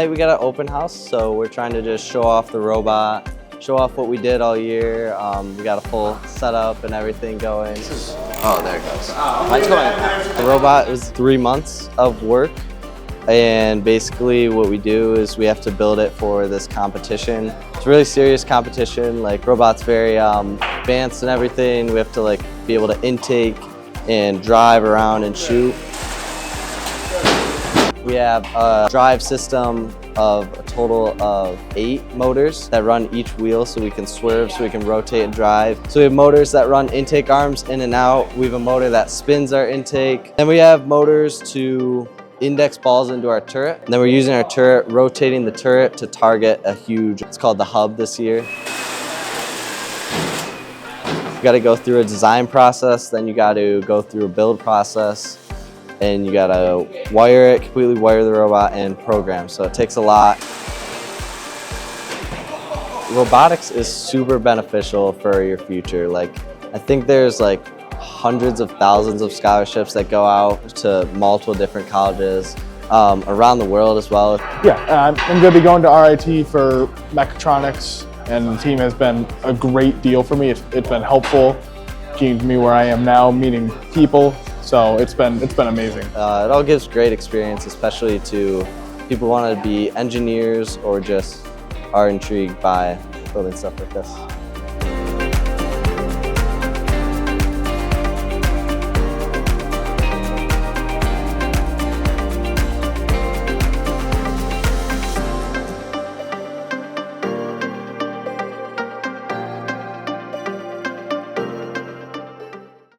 Tonight we got an open house, so we're trying to just show off the robot, show off what we did all year. We got a full setup and everything going. Oh, there it goes. Mine's going. The robot is 3 months of work, and basically what we do is we have to build it for this competition. It's a really serious competition. Like, robot's very advanced and everything. We have to like be able to intake and drive around and shoot. We have a drive system of a total of 8 motors that run each wheel, so we can swerve, so we can rotate and drive. So we have motors that run intake arms in and out. We have a motor that spins our intake. Then we have motors to index balls into our turret. And then we're using our turret, rotating the turret to target a huge, it's called the hub this year. You got to go through a design process, then you got to go through a build process, and you gotta wire it, completely wire the robot and program. So it takes a lot. Robotics is super beneficial for your future. Like, I think there's like hundreds of thousands of scholarships that go out to multiple different colleges around the world as well. Yeah, I'm gonna be going to RIT for mechatronics, and the team has been a great deal for me. It's been helpful, getting me where I am now, meeting people. So it's been amazing. It all gives great experience, especially to people who want to be engineers or just are intrigued by building stuff like this.